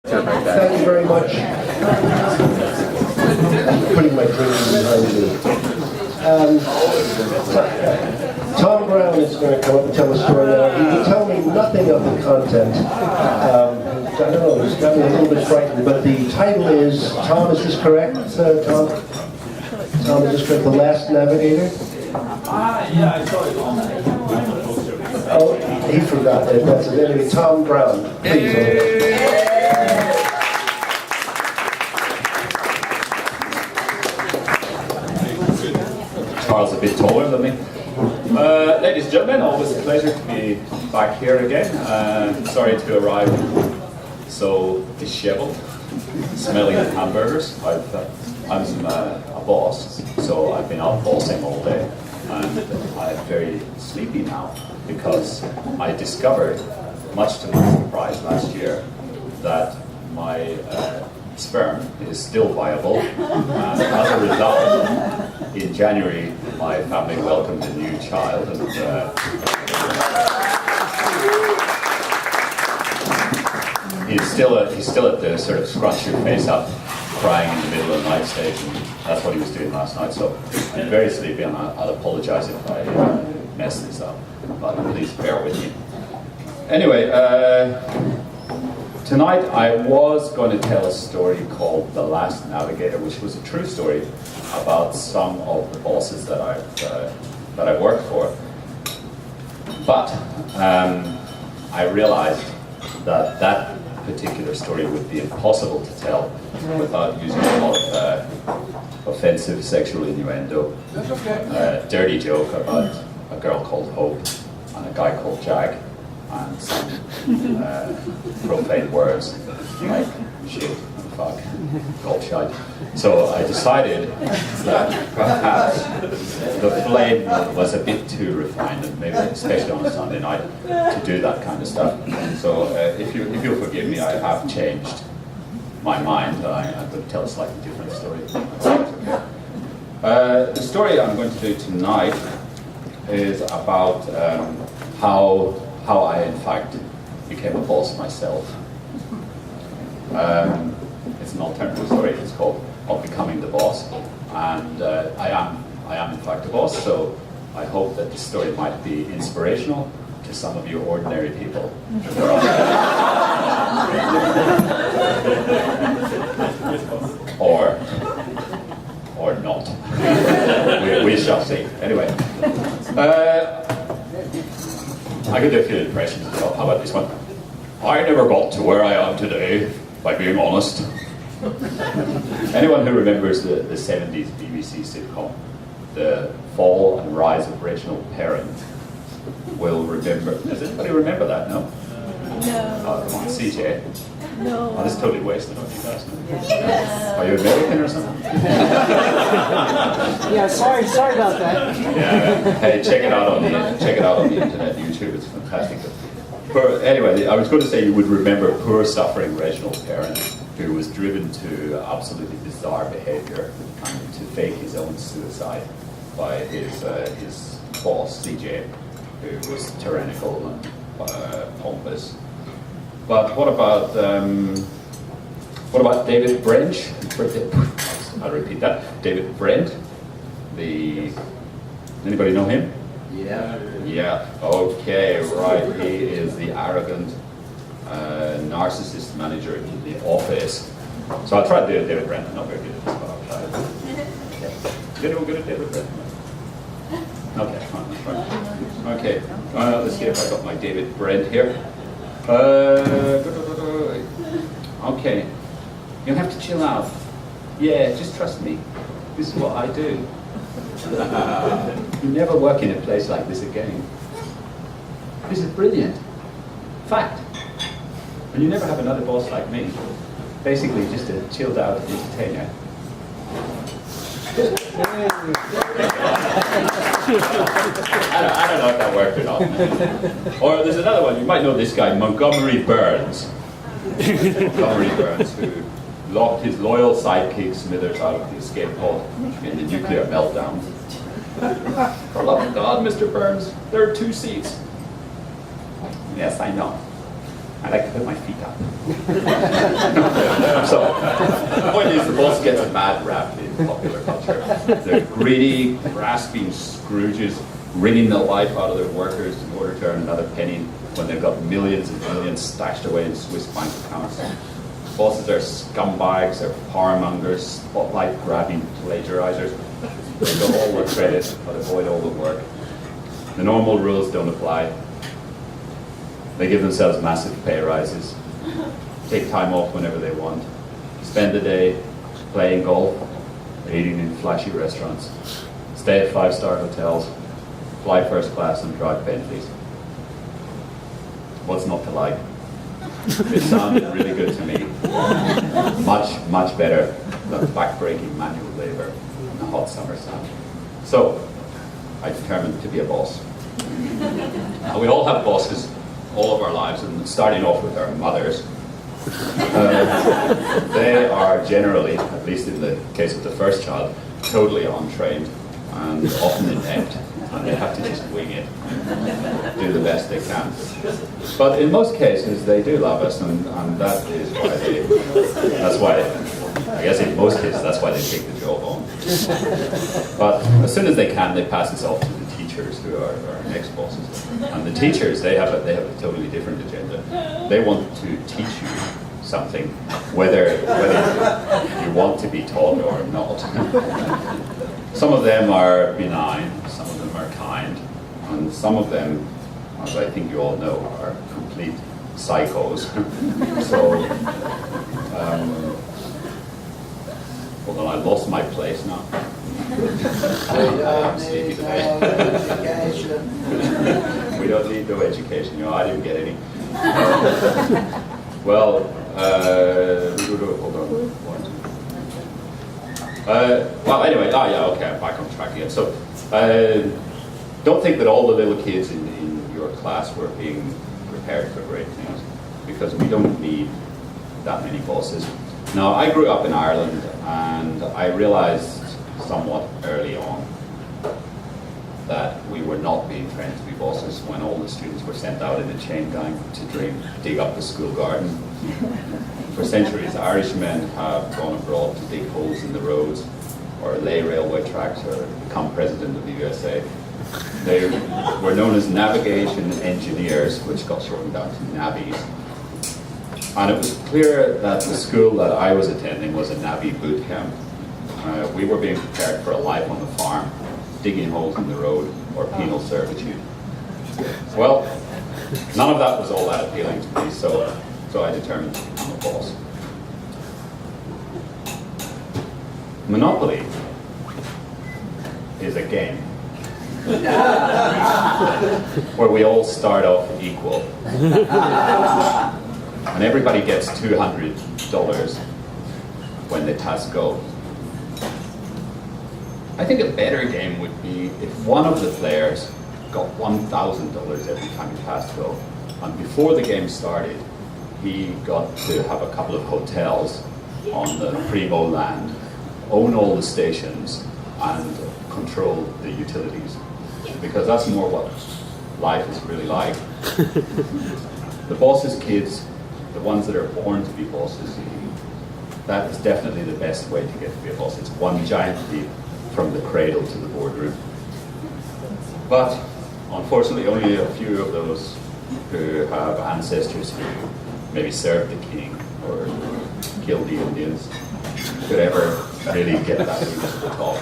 Thank you very much. Putting my drinking behind me. Tom Brown is going to come up and tell a story now. He will tell me nothing of the content. I don't know, it's got me a little bit frightened, but the title is, Tom, is this correct, Tom? Tom, is this correct? The Last Navigator? Yeah, I saw it on the poster. Oh, he forgot that. That's it. Anyway, Tom Brown, please. Charles a bit taller than me. Ladies and gentlemen, always a pleasure to be back here again. Sorry to arrive so disheveled, smelling of hamburgers. I'm a boss, so I've been out bossing all day, and I'm very sleepy now because I discovered, much to my surprise last year, that my sperm is still viable, and as a result, in January, my family welcomed a new child, and he's still at the sort of scrunch your face up, crying in the middle of the night stage, and that's what he was doing last night. So I'm very sleepy, and I'll apologize if I mess this up, but please bear with me. Anyway, tonight I was going to tell a story called The Last Navigator, which was a true story about some of the bosses that I worked for. But I realized that that particular story would be impossible to tell without using a lot of offensive sexual innuendo. That's okay. Dirty joke about a girl called Hope and a guy called Jack, and some profane words like shit and fuck, gold shite. So I decided that perhaps the flame was a bit too refined, and maybe especially on a Sunday night, to do that kind of stuff. So if you'll forgive me, I have changed my mind. I'm going to tell a slightly different story. The story I'm going to do tonight is about how I, in fact, became a boss myself. It's an alternative story. It's called Of Becoming the Boss, and I am in fact a boss. So I hope that this story might be inspirational to some of you ordinary people. or not. We shall see. Anyway. I could do a few impressions as well. How about this one? I never got to where I am today by being honest. Anyone who remembers the 70s BBC sitcom, The Fall and Rise of Reginald Perrin, will remember. Does anybody remember that? No? No. Oh, come on, CJ. No. Oh, this is totally wasted on you guys. Yes. Are you American or something? Yeah, sorry about that. Yeah. Hey, check it out on the internet, YouTube. It's fantastic. Anyway, I was going to say you would remember poor suffering Reginald Perrin, who was driven to absolutely bizarre behaviour, to fake his own suicide by his boss CJ, who was tyrannical and pompous. But what about David Brent? I'll repeat that. David Brent. Anybody know him? Yeah. Yeah. Okay. Right. He is the arrogant narcissist manager in The Office. So I'll try to do David Brent. I'm not very good at this, but I'll try it. Anyone good at David Brent? Okay. Fine. Okay. Let's see if I got my David Brent here. Okay, you'll have to chill out. Yeah, just trust me. This is what I do. You never work in a place like this again. This is brilliant. Fact. And you never have another boss like me. Basically, just a chilled out entertainer. I don't know if that worked or not. Or there's another one, you might know this guy, Montgomery Burns. Montgomery Burns, who locked his loyal sidekick Smithers out of the escape pod in the nuclear meltdown. For love of God, Mr. Burns, there are 2 seats. Yes, I know. I like to put my feet up. So, the point is, the boss gets a bad rap in popular culture. They're greedy, grasping Scrooges, wringing the life out of their workers in order to earn another penny when they've got millions and millions stashed away in Swiss bank accounts. Bosses are scumbags, they're powermongers, spotlight-grabbing plagiarizers. They get all the credit, but avoid all the work. The normal rules don't apply. They give themselves massive pay rises, take time off whenever they want, spend the day playing golf, eating in flashy restaurants, stay at 5-star hotels, fly first class and drive Bentleys. What's not to like? It sounded really good to me. Much, much better than back-breaking manual labor in a hot summer sun. So, I determined to be a boss. Now, we all have bosses all of our lives, and starting off with our mothers. They are generally, at least in the case of the first child, totally untrained and often inept, and they have to just wing it, do the best they can. But in most cases, they do love us, and that is why that's why, I guess in most cases, that's why they take the job on. But as soon as they can, they pass this off to the teachers, who are our next bosses. And the teachers, they have a totally different agenda. They want to teach you something, whether you want to be taught or not. Some of them are benign, some of them are kind, and some of them, as I think you all know, are complete psychos. So, hold on, I lost my place now. I'm sleepy today. We don't need no education, I didn't get any. Well, hold on. Well, anyway, okay, I'm back on track again. So, don't think that all the little kids in your class were being prepared for great things, because we don't need that many bosses. Now, I grew up in Ireland, and I realized somewhat early on that we were not being trained to be bosses when all the students were sent out in a chain gang to dig up the school garden. For centuries, Irishmen have gone abroad to dig holes in the roads or lay railway tracks or become president of the USA. They were known as navigation engineers, which got shortened down to navvies. And it was clear that the school that I was attending was a navvy boot camp. We were being prepared for a life on the farm, digging holes in the road, or penal servitude. Well, none of that was all that appealing to me, so I determined to become a boss. Monopoly is a game where we all start off equal. And everybody gets $200 when they pass go. I think a better game would be if one of the players got $1,000 every time he passed go. And before the game started, he got to have a couple of hotels on the Primo land, own all the stations, and control the utilities. Because that's more what life is really like. The boss's kids, the ones that are born to be bosses, that is definitely the best way to get to be a boss. It's one giant leap from the cradle to the boardroom. But unfortunately, only a few of those who have ancestors who maybe served the king or killed the Indians could ever really get that route to the top.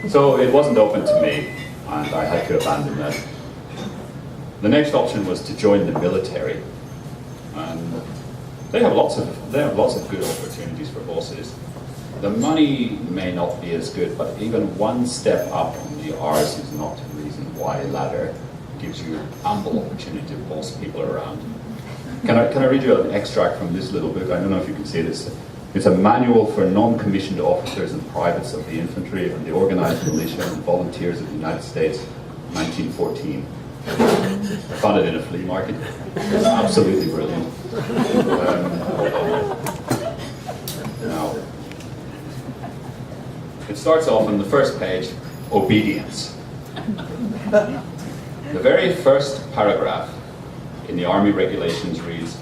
So it wasn't open to me, and I had to abandon that. The next option was to join the military, and they have lots of good opportunities for bosses. The money may not be as good, but even one step up on the R's is not a reason why ladder gives you ample opportunity to boss people around. Can I read you an extract from this little book? I don't know if you can see this. It's a manual for non-commissioned officers and privates of the infantry and the organized militia and volunteers of the United States, 1914. I found it in a flea market. It's absolutely brilliant. Now, it starts off on the first page, obedience. The very first paragraph in the Army regulations reads,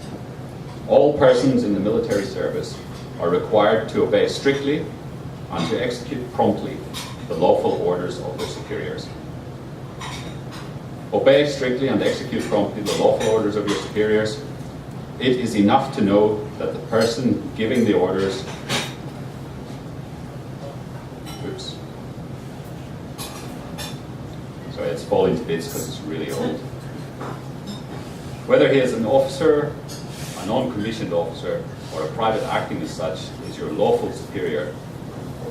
all persons in the military service are required to obey strictly and to execute promptly the lawful orders of their superiors. Obey strictly and execute promptly the lawful orders of your superiors. It is enough to know that the person giving the orders so it's falling to bits because it's really old. Whether he is an officer, a non-commissioned officer, or a private acting as such, is your lawful superior.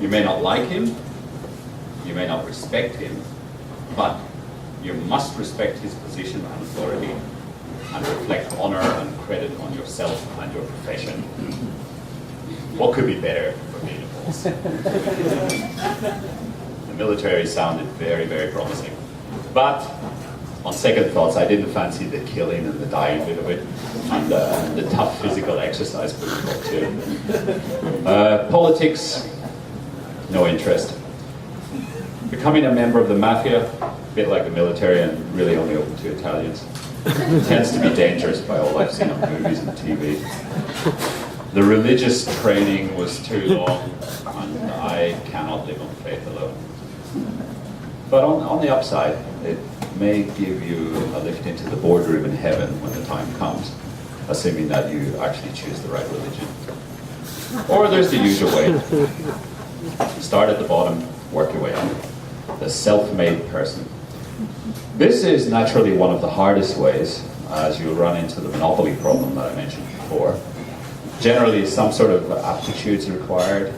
You may not like him, you may not respect him, but you must respect his position and authority and reflect honor and credit on yourself and your profession. What could be better for being a boss? The military sounded very, very promising. But on second thoughts, I didn't fancy the killing and the dying bit of it, and the tough physical exercise bit of it too. Politics, no interest. Becoming a member of the mafia, a bit like the military and really only open to Italians, tends to be dangerous by all I've seen on movies and TV. The religious training was too long, and I cannot live on faith alone. But on the upside, it may give you a lift into the boardroom in heaven when the time comes, assuming that you actually choose the right religion. Or there's the usual way. Start at the bottom, work your way up. The self-made person. This is naturally one of the hardest ways, as you run into the monopoly problem that I mentioned before. Generally, some sort of aptitudes required.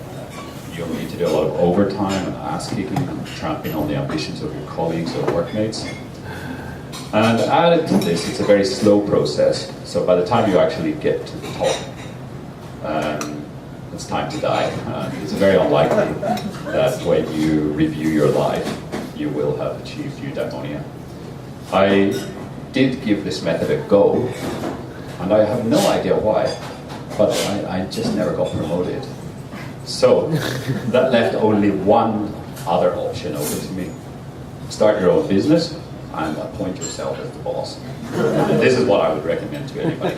You'll need to do a lot of overtime and ass-kicking and trampling on the ambitions of your colleagues or workmates. And added to this, it's a very slow process. So by the time you actually get to the top, it's time to die. And it's very unlikely that when you review your life, you will have achieved eudaimonia. I did give this method a go, and I have no idea why, but I just never got promoted. So that left only one other option open to me. Start your own business and appoint yourself as the boss. And this is what I would recommend to anybody.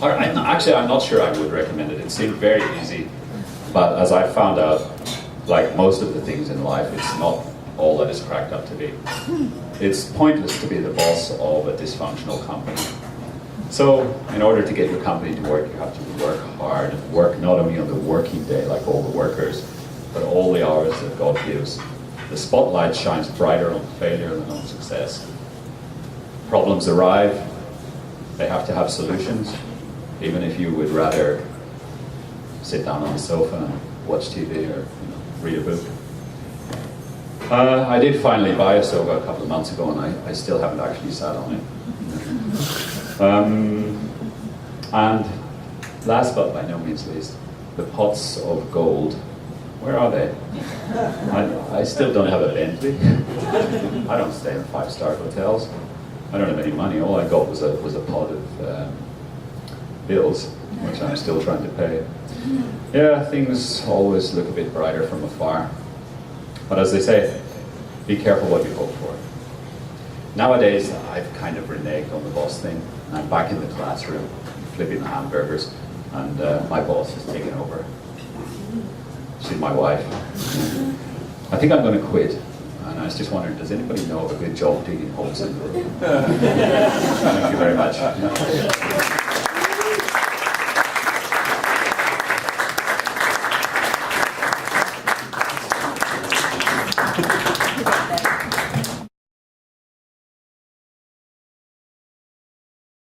I'm not sure I would recommend it. It seemed very easy, but as I found out, like most of the things in life, it's not all that it's cracked up to be. It's pointless to be the boss of a dysfunctional company. So, in order to get your company to work, you have to work hard. Work not only on the working day, like all the workers, but all the hours that God gives. The spotlight shines brighter on failure than on success. Problems arrive. They have to have solutions, even if you would rather sit down on the sofa and watch TV or read a book. I did finally buy a sofa a couple of months ago, and I still haven't actually sat on it. And last but by no means least, the pots of gold. Where are they? I still don't have a Bentley. I don't stay in 5-star hotels. I don't have any money. All I got was a pot of bills, which I'm still trying to pay. Yeah, things always look a bit brighter from afar. But as they say, be careful what you hope for. Nowadays, I've kind of reneged on the boss thing. I'm back in the classroom, flipping the hamburgers, and my boss is taking over. She's my wife. I think I'm going to quit. And I was just wondering, does anybody know of a good job digging holes in the room? Thank you very much.